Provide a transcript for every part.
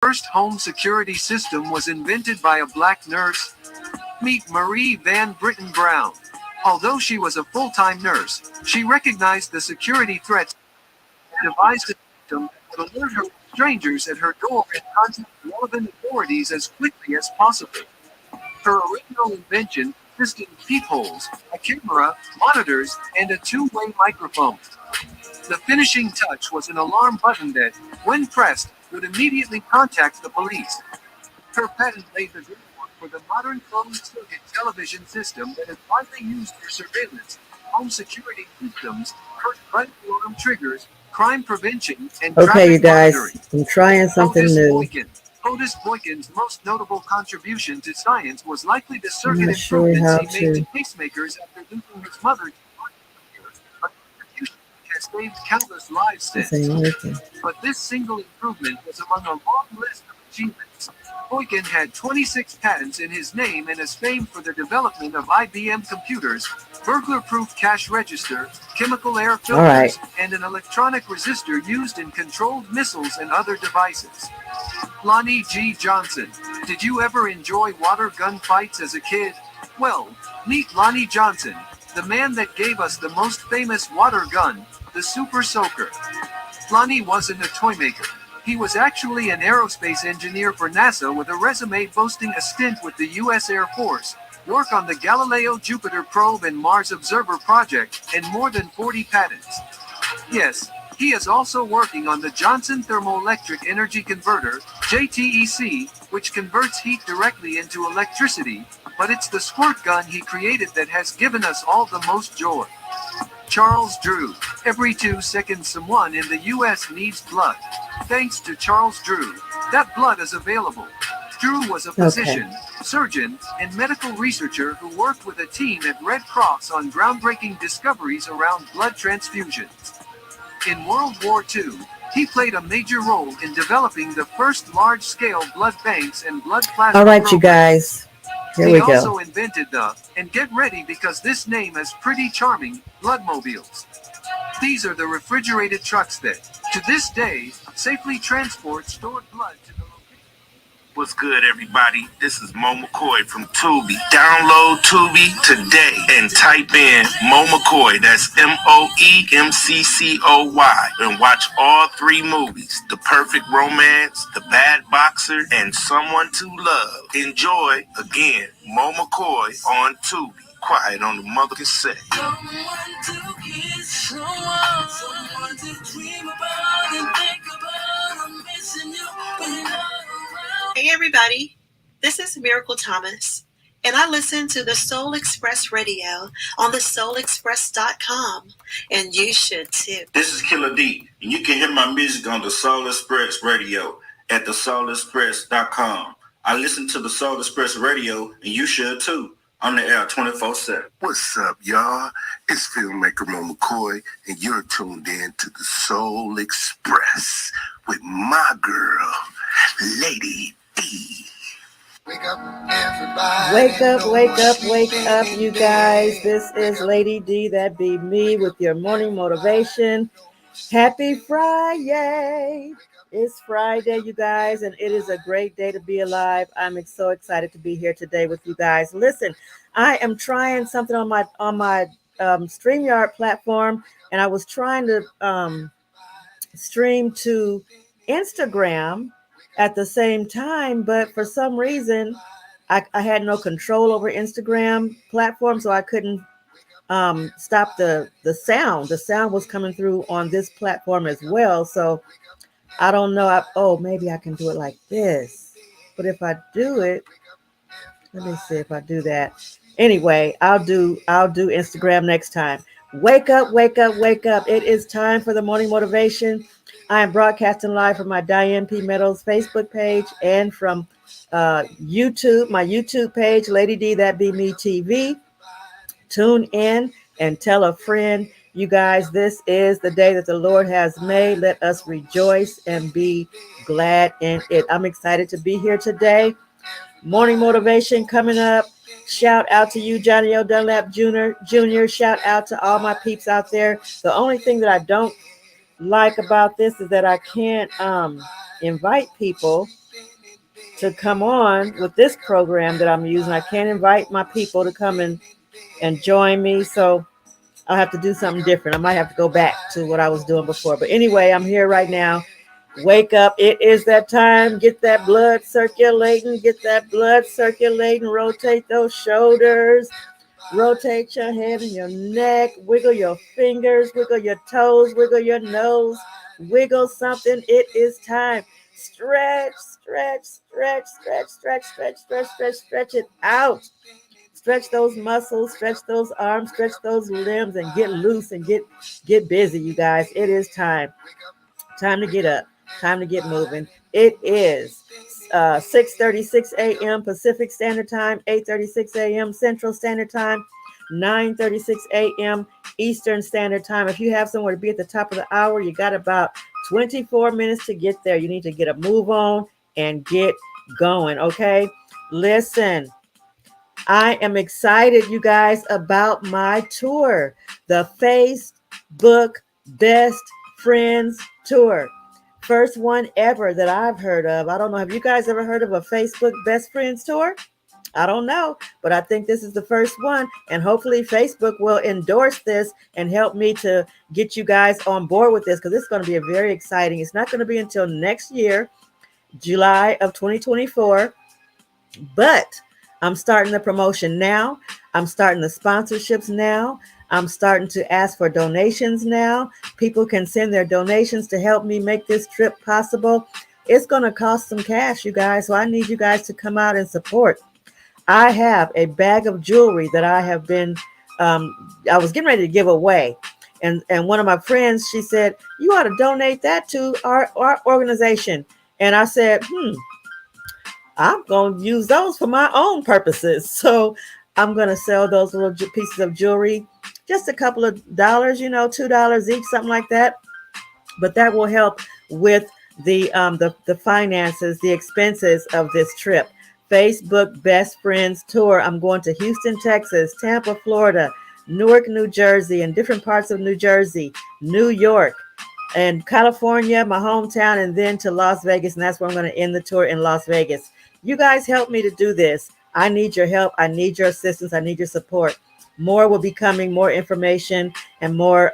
first home security system was invented by a black nurse. Meet Marie Van Britten Brown. Although she was a full-time nurse, she recognized the security threats and devised a system that would alert her when strangers at her door and contact relevant authorities as quickly as possible. Her original invention consisted of peepholes, a camera, monitors, and a two-way microphone. The finishing touch was an alarm button that, when pressed, would immediately contact the police. Her patent laid the groundwork for the modern closed-circuit television system that is widely used for surveillance, home security systems, push-button alarm triggers, crime prevention, and Okay, you traffic guys, monitoring. I'm trying something Otis new. Boykin. Otis Boykin's most notable contribution to science was likely the I'm circuit not sure improvements how he made to to. pacemakers after losing his mother to heart failure, a contribution that has saved countless lives This since. ain't working. But this single improvement was among a long list of achievements. Boykin had 26 patents in his name and is famed for the development of IBM computers, burglar-proof cash register, chemical air All right. filters, and an electronic resistor used in controlled missiles and other devices. Lonnie G. Johnson. Did you ever enjoy water gun fights as a kid? Well, meet Lonnie Johnson, the man that gave us the most famous water gun, the Super Soaker. Lonnie wasn't a toy maker. He was actually an aerospace engineer for NASA with a resume boasting a stint with the U.S. Air Force, work on the Galileo Jupiter probe and Mars Observer project, and more than 40 patents. Yes, he is also working on the Johnson Thermoelectric Energy Converter, JTEC, which converts heat directly into electricity, but it's the squirt gun he created that has given us all the most joy. Charles Drew. Every 2 seconds someone in the US needs blood. Thanks to Charles Drew, that blood is available. Drew was a Okay. physician, surgeon, and medical researcher who worked with a team at Red Cross on groundbreaking discoveries around blood transfusions. In World War II, he played a major role in developing the first large-scale blood banks and blood All plasma right, you programs. guys. Here He we go. also invented the, and get ready because this name is pretty charming, bloodmobiles. These are the refrigerated trucks that, to this day, safely transport stored blood to the location. What's good, everybody? This is Mo McCoy from Tubi. Download Tubi today and type in Mo McCoy, that's MoeMccoy, and watch all 3 movies: The Perfect Romance, The Bad Boxer, and Someone to Love. Enjoy, again, Mo McCoy on Tubi. Quiet on the mother cassette. Someone to kiss, someone to dream about and think about. I'm missing you when you're around. Hey everybody, this is Miracle Thomas, and I listen to the Soul Express Radio on thesoulexpress.com, and you should too. This is Killer D, and you can hear my music on the Soul Express Radio at thesoulexpress.com. I listen to the Soul Express Radio, and you should too. On the air 24/7. What's up, y'all? It's filmmaker Mo McCoy, and you're tuned in to the Soul Express with my girl, Lady D. Wake up, everybody. Wake up, wake up, wake up, you guys. This is Lady D, that be me, with your morning motivation. Happy Friday. It's Friday, you guys, and it is a great day to be alive. I'm so excited to be here today with you guys. Listen, I am trying something on my StreamYard platform, and I was trying to stream to Instagram at the same time, but for some reason I had no control over Instagram platform, so I couldn't stop the sound. The sound was coming through on this platform as well, so I don't know. Maybe I can do it like this, but if I do it, let me see if I do that. Anyway, I'll do Instagram next time. Wake up, wake up, wake up. It is time for the morning motivation. I am broadcasting live from my Diane P. Meadows Facebook page and from YouTube, my YouTube page, Lady D, That Be Me TV. Tune in and tell a friend. You guys, this is the day that the Lord has made. Let us rejoice and be glad in it. I'm excited to be here today. Morning motivation coming up. Shout out to you, Johnny O. Dunlap Jr. Shout out to all my peeps out there. The only thing that I don't like about this is that I can't invite people to come on with this program that I'm using. I can't invite my people to come and join me. So I'll have to do something different. I might have to go back to what I was doing before. But anyway, I'm here right now. Wake up. It is that time. Get that blood circulating. Get that blood circulating. Rotate those shoulders. Rotate your head and your neck. Wiggle your fingers. Wiggle your toes. Wiggle your nose. Wiggle something. It is time. Stretch, stretch, stretch, stretch, stretch, stretch, stretch, stretch, stretch it out. Stretch those muscles, stretch those arms, stretch those limbs, and get loose and get busy, you guys. It is time. Time to get up. Time to get moving. It is 6:36 a.m. Pacific Standard Time, 8:36 a.m. Central Standard Time, 9:36 a.m. Eastern Standard Time. If you have somewhere to be at the top of the hour, you got about 24 minutes to get there. You need to get a move on and get going, okay? Listen, I am excited, you guys, about my tour, the Facebook Best Friends Tour. First one ever that I've heard of. I don't know. Have you guys ever heard of a Facebook Best Friends Tour? I don't know, but I think this is the first one, and hopefully Facebook will endorse this and help me to get you guys on board with this, because it's going to be a very exciting. It's not going to be until next year, July of 2024, but I'm starting the promotion now. I'm starting the sponsorships now. I'm starting to ask for donations now. People can send their donations to help me make this trip possible. It's going to cost some cash, you guys, so I need you guys to come out and support. I have a bag of jewelry that I have been, I was getting ready to give away. And one of my friends, she said, you ought to donate that to our organization. And I said, I'm going to use those for my own purposes. So I'm going to sell those little pieces of jewelry, just a couple of dollars, $2 each, something like that. But that will help with the finances, the expenses of this trip. Facebook Best Friends Tour. I'm going to Houston, Texas, Tampa, Florida, Newark, New Jersey, and different parts of New Jersey, New York, and California, my hometown, and then to Las Vegas. And that's where I'm going to end the tour, in Las Vegas. You guys help me to do this. I need your help. I need your assistance. I need your support. More will be coming, more information and more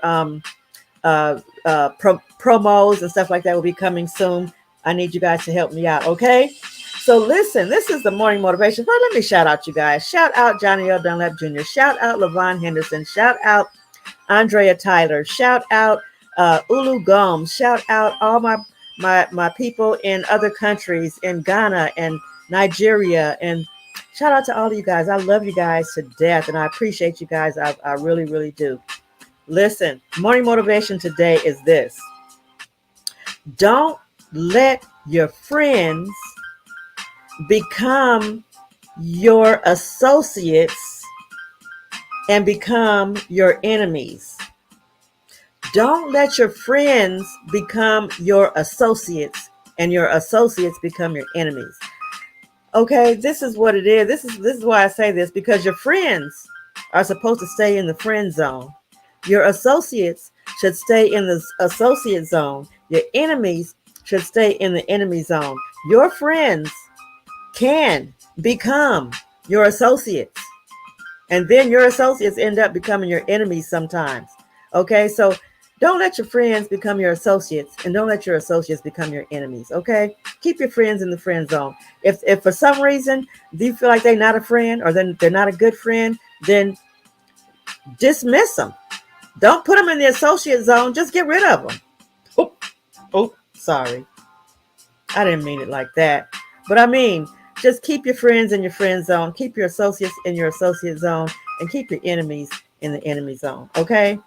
promos and stuff like that will be coming soon. I need you guys to help me out, okay? So listen, this is the morning motivation. First, let me shout out you guys. Shout out Johnny L. Dunlap Jr. Shout out LaVon Henderson. Shout out Andrea Tyler. Shout out Ulu Gomes. Shout out all my people in other countries, in Ghana and Nigeria. And shout out to all of you guys. I love you guys to death, and I appreciate you guys. I really, really do. Listen, morning motivation today is this. Don't let your friends become your associates and become your enemies. Don't let your friends become your associates and your associates become your enemies. Okay, this is what it is. This is why I say this, because your friends are supposed to stay in the friend zone. Your associates should stay in the associate zone. Your enemies should stay in the enemy zone. Your friends can become your associates, and then your associates end up becoming your enemies sometimes. Okay, so don't let your friends become your associates, and don't let your associates become your enemies. Okay, keep your friends in the friend zone. If for some reason you feel like they're not a friend, or then they're not a good friend, then dismiss them. Don't put them in the associate zone. Just get rid of them. Oh, sorry. I didn't mean it like that. But I mean, just keep your friends in your friend zone. Keep your associates in your associate zone. And keep your enemies in the enemy zone. Okay?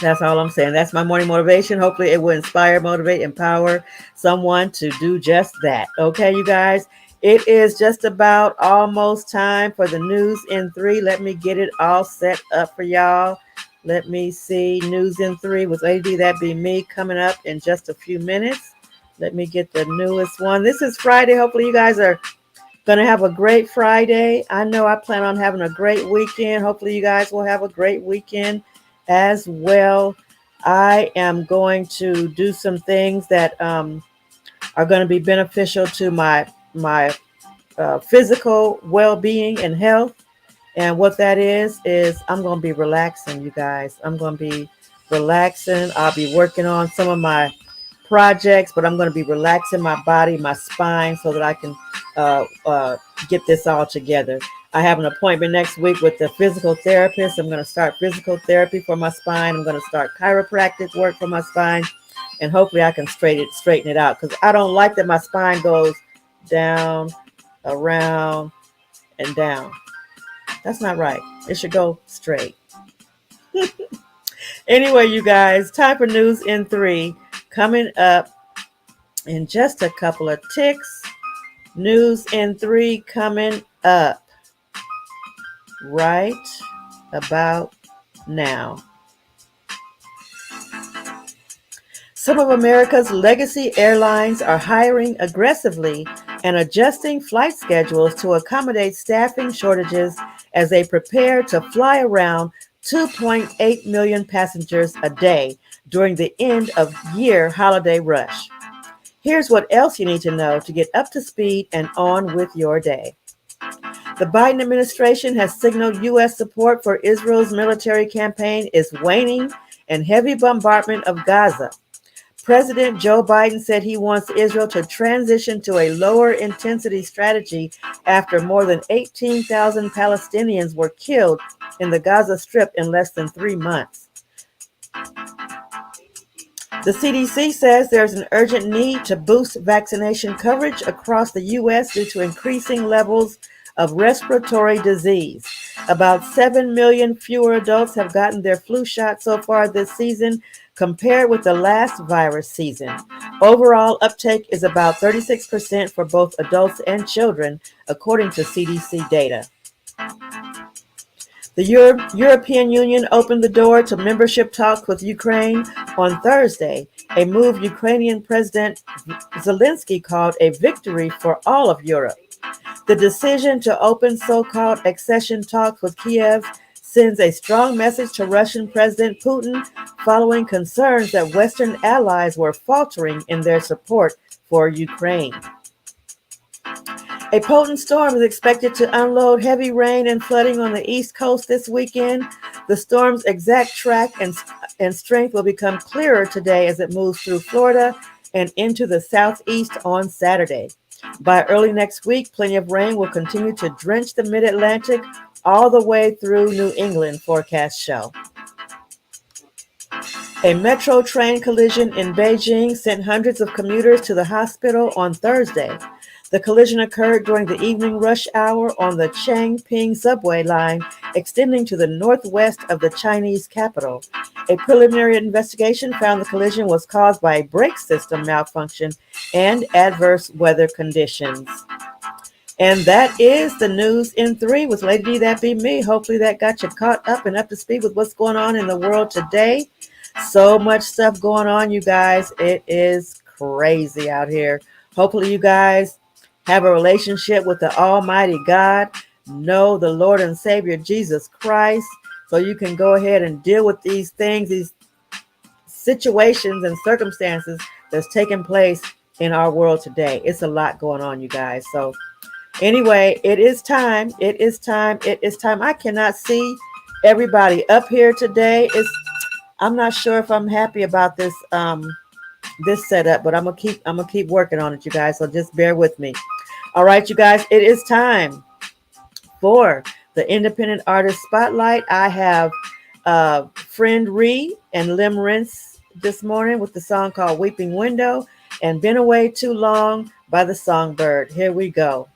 That's all I'm saying. That's my morning motivation. Hopefully it will inspire, motivate, empower someone to do just that. Okay, you guys? It is just about almost time for the news in 3. Let me get it all set up for y'all. Let me see. News in 3 with AD. That'd be me coming up in just a few minutes. Let me get the newest one. This is Friday. Hopefully you guys are going to have a great Friday. I know I plan on having a great weekend. Hopefully you guys will have a great weekend as well. I am going to do some things that are going to be beneficial to my physical well-being and health. And what that is I'm going to be relaxing, you guys. I'm going to be relaxing. I'll be working on some of my projects, but I'm going to be relaxing my body, my spine, so that I can uh, uh, get this all together. I have an appointment next week with the physical therapist. I'm going to start physical therapy for my spine. I'm going to start chiropractic work for my spine, and hopefully I can straighten it out, because I don't like that my spine goes down, around, and down. That's not right. It should go straight. Anyway, you guys, time for news in 3 coming up in just a couple of ticks. News in 3 coming up right about now. Some of America's legacy airlines are hiring aggressively and adjusting flight schedules to accommodate staffing shortages as they prepare to fly around 2.8 million passengers a day during the end of year holiday rush. Here's what else you need to know to get up to speed and on with your day. The Biden administration has signaled U.S. support for Israel's military campaign is waning and heavy bombardment of Gaza. President Joe Biden said he wants Israel to transition to a lower intensity strategy after more than 18,000 Palestinians were killed in the Gaza Strip in less than 3 months. The CDC says there's an urgent need to boost vaccination coverage across the U.S. due to increasing levels of respiratory disease. About 7 million fewer adults have gotten their flu shot so far this season compared with the last virus season. Overall uptake is about 36% for both adults and children, according to CDC data. The European Union opened the door to membership talks with Ukraine on Thursday, a move Ukrainian President Zelensky called a victory for all of Europe. The decision to open so-called accession talks with Kiev sends a strong message to Russian President Putin following concerns that Western allies were faltering in their support for Ukraine. A potent storm is expected to unload heavy rain and flooding on the East Coast this weekend. The storm's exact track and strength will become clearer today as it moves through Florida and into the southeast on Saturday. By early next week, plenty of rain will continue to drench the mid-Atlantic all the way through New England, forecasts show. A metro train collision in Beijing sent hundreds of commuters to the hospital on Thursday. The collision occurred during the evening rush hour on the Changping subway line, extending to the northwest of the Chinese capital. A preliminary investigation found the collision was caused by a brake system malfunction and adverse weather conditions. And that is the news in 3 with Lady D, that be me. Hopefully that got you caught up and up to speed with what's going on in the world today. So much stuff going on, you guys. It is crazy out here. Hopefully you guys have a relationship with the Almighty God, know the Lord and Savior Jesus Christ, so you can go ahead and deal with these things, these situations and circumstances that's taking place in our world today. It's a lot going on, you guys. So anyway, it is time. It is time. It is time. I cannot see everybody up here today. I'm not sure if I'm happy about this this setup, but I'm gonna keep working on it, you guys. So just bear with me. All right, you guys, it is time for the Independent Artist Spotlight. I have Friend Ree and Lim Rince this morning with the song called Weeping Window and Been Away Too Long by the Songbird. Here we go.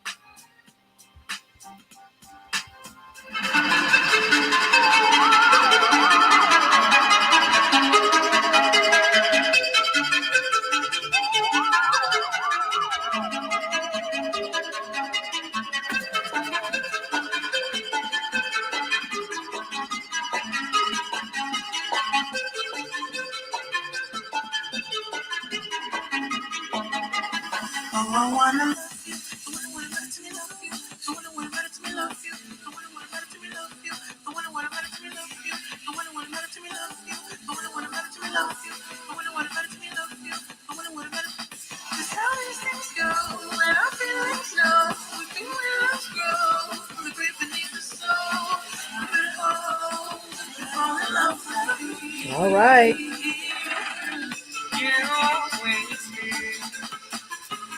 All right.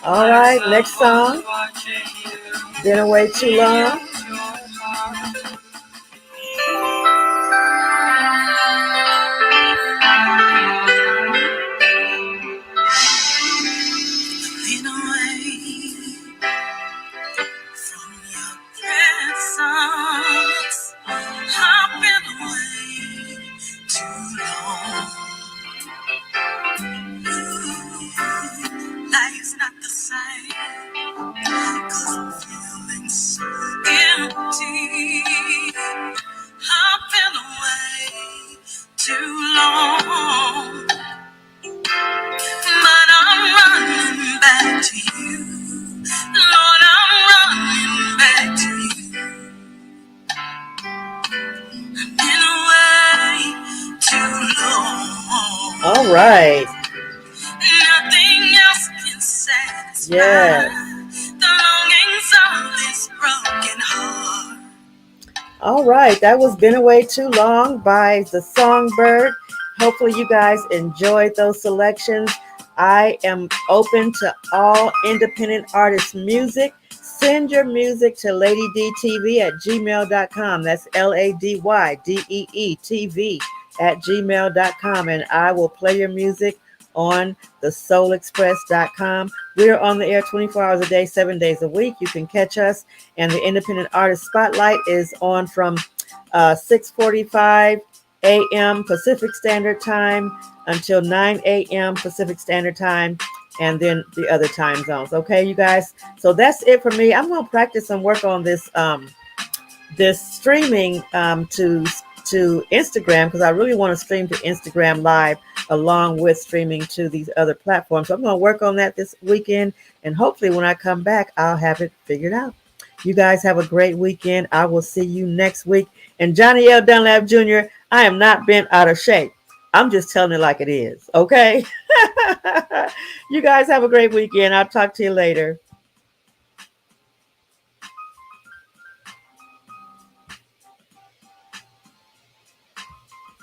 All right. Next song. Been away too long. Been away from your presence. I've been away too long. Life's not the same, 'cause I'm feeling so empty. I've been away too long, but I'm running back to you. Lord, I'm running back to you. Been away too long. All right. Nothing else can satisfy Yes. the longings of this broken heart. All right. That was Been Away Too Long by The Songbird. Hopefully you guys enjoyed those selections. I am open to all independent artist music. Send your music to ladydtv@gmail.com. That's LADYDEETV@gmail.com. And I will play your music on thesoulexpress.com. We're on the air 24 hours a day, 7 days a week. You can catch us. And the Independent Artist Spotlight is on from 6:45 a.m. Pacific Standard Time until 9 a.m. Pacific Standard Time, and then the other time zones. Okay, you guys. So that's it for me. I'm going to practice and work on this this streaming to Instagram, because I really want to stream to Instagram Live along with streaming to these other platforms. So I'm going to work on that this weekend, and hopefully when I come back, I'll have it figured out. You guys have a great weekend. I will see you next week. And Johnny L. Dunlap Jr., I am not bent out of shape. I'm just telling it like it is. Okay. You guys have a great weekend. I'll talk to you later.